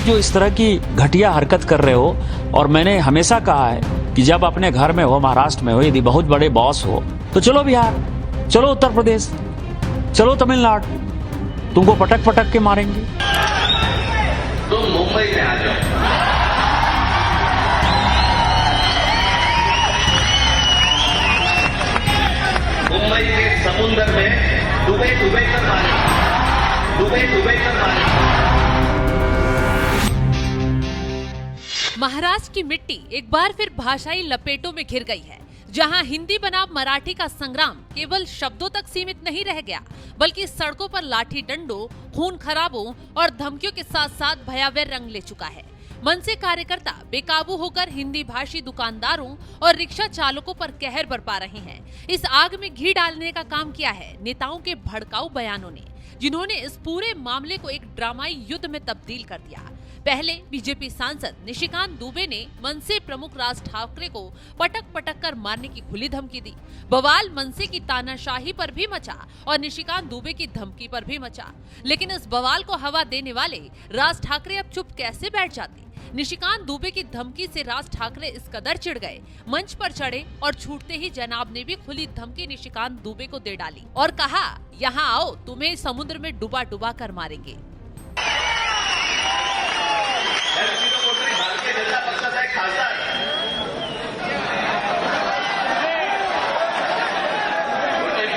आप जो इस तरह की घटिया हरकत कर रहे हो, और मैंने हमेशा कहा है कि जब अपने घर में हो, महाराष्ट्र में हो, यदि बहुत बड़े बॉस हो तो चलो बिहार, चलो उत्तर प्रदेश, चलो तमिलनाडु, तुमको पटक पटक के मारेंगे। तुम मुंबई में आ जाओ, मुंबई के समुद्र में डूबे डूबे कर मारेंगे, डूबे डूबे कर मारेंगे। महाराष्ट्र की मिट्टी एक बार फिर भाषाई लपेटों में घिर गई है, जहां हिंदी बनाम मराठी का संग्राम केवल शब्दों तक सीमित नहीं रह गया, बल्कि सड़कों पर लाठी डंडों, खून खराबों और धमकियों के साथ साथ भयावह रंग ले चुका है। मनसे कार्यकर्ता बेकाबू होकर हिंदी भाषी दुकानदारों और रिक्शा चालकों पर कहर बरपा रहे हैं। इस आग में घी डालने का काम किया है नेताओं के भड़काऊ बयानों ने, जिन्होंने इस पूरे मामले को एक ड्रामाई युद्ध में तब्दील कर दिया। पहले बीजेपी सांसद निशिकांत दुबे ने मनसे प्रमुख राज ठाकरे को पटक पटक कर मारने की खुली धमकी दी। बवाल मनसे की तानाशाही पर भी मचा और निशिकांत दुबे की धमकी पर भी मचा। लेकिन इस बवाल को हवा देने वाले राज ठाकरे अब चुप कैसे बैठ जाते? निशिकांत दुबे की धमकी से राज ठाकरे इस कदर चिढ़ गए, मंच पर चढ़े और छूटते ही जनाब ने भी खुली धमकी निशिकांत दुबे को दे डाली और कहा, यहाँ आओ, तुम्हें समुद्र में डुबा डुबा कर मारेंगे। भारतीय जनता पक्षाचा एक खासदार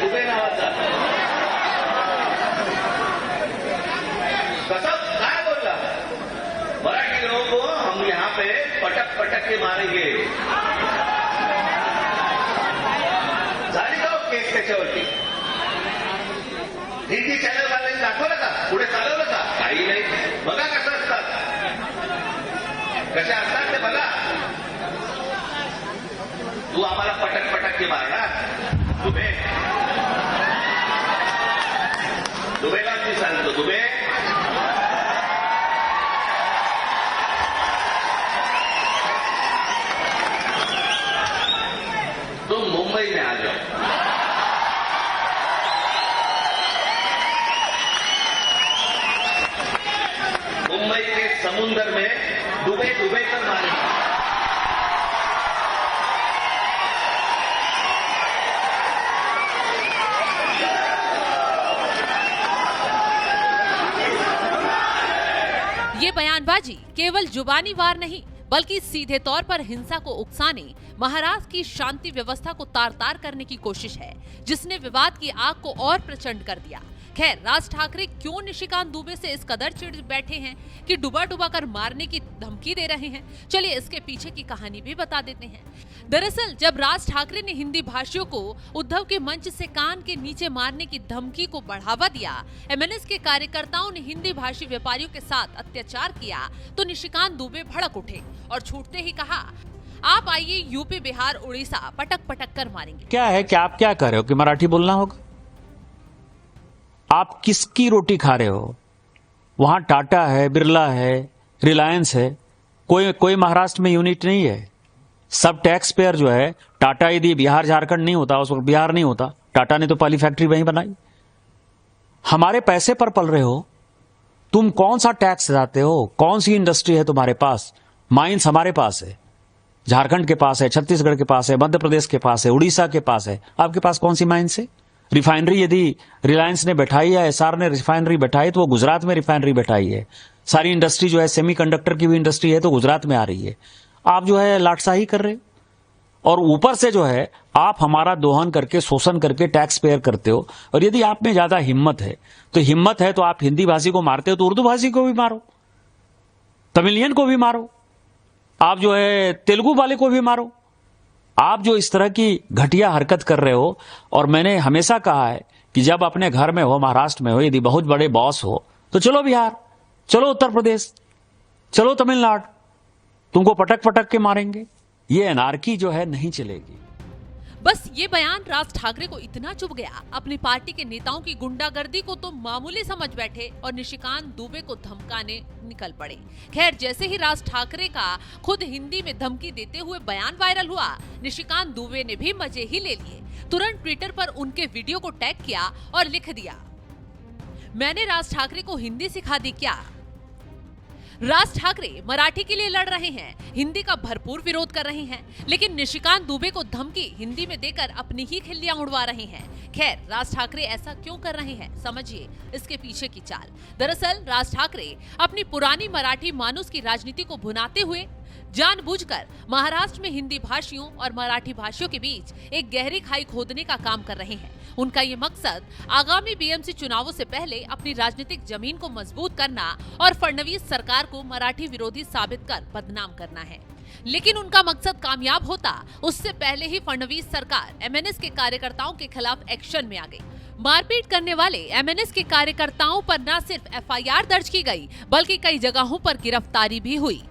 दुबे नावाचा कसं काय बोलला, मराठी लोगों को हम यहाँ पे पटक पटक के मारेंगे। झाली का केस त्याच्यावरती हिंदी चॅनल वाल्यांनी दाखवलं का, पुढे चालवलं का? काही नाही। बघा कसं असतात, कशा असतात ते बघा। तू आम्हाला पटक पटक के मारणार दुबे, दुबेला मी सांगतो, दुबे तुम मुंबई में आ जाओ, मुंबई के समुद्र में डूबे डूबे कर मारेंगे। ये बयानबाजी केवल जुबानी वार नहीं, बल्कि सीधे तौर पर हिंसा को उकसाने, महाराष्ट्र की शांति व्यवस्था को तार तार करने की कोशिश है, जिसने विवाद की आग को और प्रचंड कर दिया। खैर, राज ठाकरे क्यों निशिकांत दुबे से इस कदर चिढ़ बैठे हैं कि डुबा डुबा कर मारने की धमकी दे रहे हैं? चलिए इसके पीछे की कहानी भी बता देते हैं। दरअसल जब राज ठाकरे ने हिंदी भाषियों को उद्धव के मंच से कान के नीचे मारने की धमकी को बढ़ावा दिया, एमएनएस के कार्यकर्ताओं ने हिंदी भाषी व्यापारियों के साथ अत्याचार किया, तो निशिकांत दुबे भड़क उठे और छूटते ही कहा, आप आइए, यूपी, बिहार, उड़ीसा पटक पटक कर मारेंगे। क्या है कि आप क्या कर रहे हो कि मराठी बोलना होगा? आप किसकी रोटी खा रहे हो? वहां टाटा है, बिरला है, रिलायंस है, कोई महाराष्ट्र में यूनिट नहीं है। सब टैक्स पेयर जो है, टाटा यदि बिहार झारखंड नहीं होता, उस वक्त बिहार नहीं होता, टाटा ने तो पहली फैक्ट्री वहीं बनाई। हमारे पैसे पर पल रहे हो, तुम कौन सा टैक्स देते हो? कौन सी इंडस्ट्री है तुम्हारे पास? माइंस हमारे पास है, झारखंड के पास है, छत्तीसगढ़ के पास है, मध्य प्रदेश के पास है, उड़ीसा के पास है। आपके पास कौन सी माइंस है? रिफाइनरी यदि रिलायंस ने बैठाई या एसआर ने रिफाइनरी बैठाई तो वो गुजरात में रिफाइनरी बैठाई है। सारी इंडस्ट्री जो है, सेमीकंडक्टर की भी इंडस्ट्री है तो गुजरात में आ रही है। आप जो है लाटसाही कर रहे हो और ऊपर से जो है आप हमारा दोहन करके, शोषण करके टैक्स पेयर करते हो। और यदि आप में ज्यादा हिम्मत है तो आप हिंदी भाषी को मारते हो तो उर्दू भाषी को भी मारो, तमिलियन को भी मारो, आप जो है तेलुगु वाले को भी मारो। आप जो इस तरह की घटिया हरकत कर रहे हो, और मैंने हमेशा कहा है कि जब अपने घर में हो, महाराष्ट्र में हो, यदि बहुत बड़े बॉस हो तो चलो बिहार, चलो उत्तर प्रदेश, चलो तमिलनाडु, तुमको पटक पटक के मारेंगे। ये एनार्की जो है नहीं चलेगी। बस ये बयान राज ठाकरे को इतना चुभ गया, अपनी पार्टी के नेताओं की गुंडागर्दी को तो मामूली समझ बैठे और निशिकांत दुबे को धमकाने निकल पड़े। खैर, जैसे ही राज ठाकरे का खुद हिंदी में धमकी देते हुए बयान वायरल हुआ, निशिकांत दुबे ने भी मजे ही ले लिए। तुरंत ट्विटर पर उनके वीडियो को टैग किया और लिख दिया, मैंने राज ठाकरे को हिंदी सिखा दी क्या? राज ठाकरे मराठी के लिए लड़ रहे हैं, हिंदी का भरपूर विरोध कर रहे हैं, लेकिन निशिकांत दुबे को धमकी हिंदी में देकर अपनी ही खिल्लियां उड़वा रहे हैं। खैर, राज ठाकरे ऐसा क्यों कर रहे हैं, समझिए इसके पीछे की चाल। दरअसल राज ठाकरे अपनी पुरानी मराठी मानुस की राजनीति को भुनाते हुए जानबूझकर महाराष्ट्र में हिंदी भाषियों और मराठी भाषियों के बीच एक गहरी खाई खोदने का काम कर रहे हैं। उनका ये मकसद आगामी बीएमसी चुनावों से पहले अपनी राजनीतिक जमीन को मजबूत करना और फडणवीस सरकार को मराठी विरोधी साबित कर बदनाम करना है। लेकिन उनका मकसद कामयाब होता उससे पहले ही फडणवीस सरकार एमएनएस के कार्यकर्ताओं के खिलाफ एक्शन में आ गई। मारपीट करने वाले एमएनएस के कार्यकर्ताओं पर न सिर्फ एफआईआर दर्ज की गई, बल्कि कई जगहों पर गिरफ्तारी भी हुई।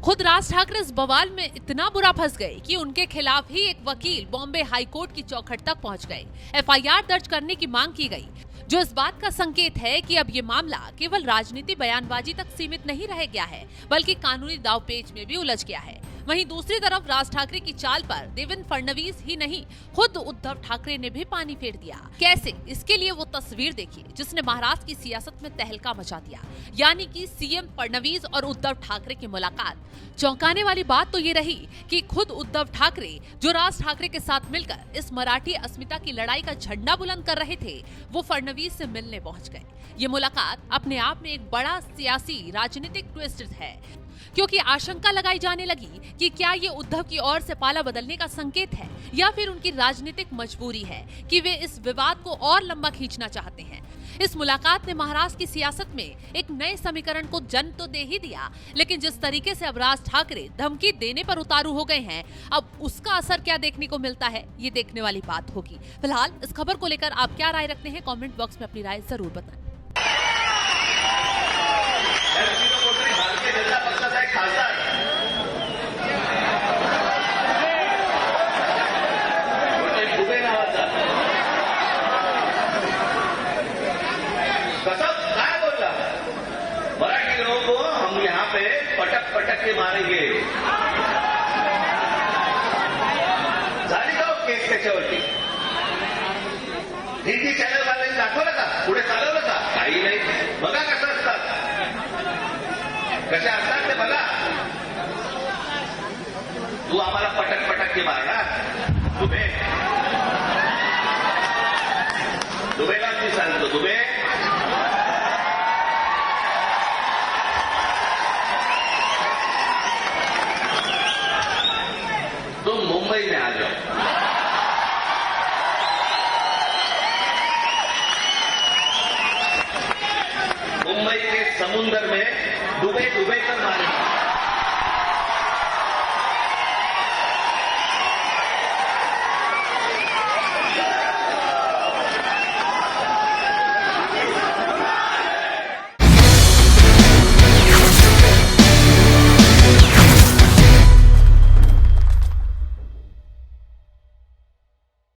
खुद राज ठाकरे इस बवाल में इतना बुरा फंस गए कि उनके खिलाफ ही एक वकील बॉम्बे हाई कोर्ट की चौखट तक पहुंच गए। एफआईआर दर्ज करने की मांग की गई, जो इस बात का संकेत है कि अब ये मामला केवल राजनीति बयानबाजी तक सीमित नहीं रह गया है, बल्कि कानूनी दांवपेच में भी उलझ गया है। वहीं दूसरी तरफ राज ठाकरे की चाल पर देवेंद्र फडणवीस ही नहीं, खुद उद्धव ठाकरे ने भी पानी फेर दिया। कैसे? इसके लिए वो तस्वीर देखिए जिसने महाराष्ट्र की सियासत में तहलका मचा दिया, यानी कि सीएम फडणवीस और उद्धव ठाकरे की मुलाकात। चौंकाने वाली बात तो ये रही कि खुद उद्धव ठाकरे, जो राज ठाकरे के साथ मिलकर इस मराठी अस्मिता की लड़ाई का झंडा बुलंद कर रहे थे, वो फडणवीस से मिलने पहुंच गए। ये मुलाकात अपने आप में एक बड़ा सियासी राजनीतिक ट्विस्ट है, क्योंकि आशंका लगाई जाने लगी कि क्या ये उद्धव की ओर से पाला बदलने का संकेत है या फिर उनकी राजनीतिक मजबूरी है कि वे इस विवाद को और लंबा खींचना चाहते हैं। इस मुलाकात ने महाराष्ट्र की सियासत में एक नए समीकरण को जन्म तो दे ही दिया, लेकिन जिस तरीके से अब राज ठाकरे धमकी देने पर उतारू हो गए हैं, अब उसका असर क्या देखने को मिलता है, ये देखने वाली बात होगी। फिलहाल इस खबर को लेकर आप क्या राय रखते हैं, कमेंट बॉक्स में अपनी राय जरूर बताएं। भारतीय जनता पक्षाचा एक खासदार दुबे नावाचा कसं काय बोलला, मराठी लोगों को हम यहाँ पे पटक पटक के मारेंगे। झाली का केस त्याच्यावरती हिंदी चॅनल वाल्यांनी दाखवलं का, पुढे चालवलं का? काही नाही। बघा कसं असतात, कशा असतात ते बघा। तू आम्हाला पटक पटक के मारणार दुबे, दुबेला मी सांगतो, दुबे तुम मुंबई में आ जाओ, मुंबई के समुंदर में डूबे डूबे कर मारे।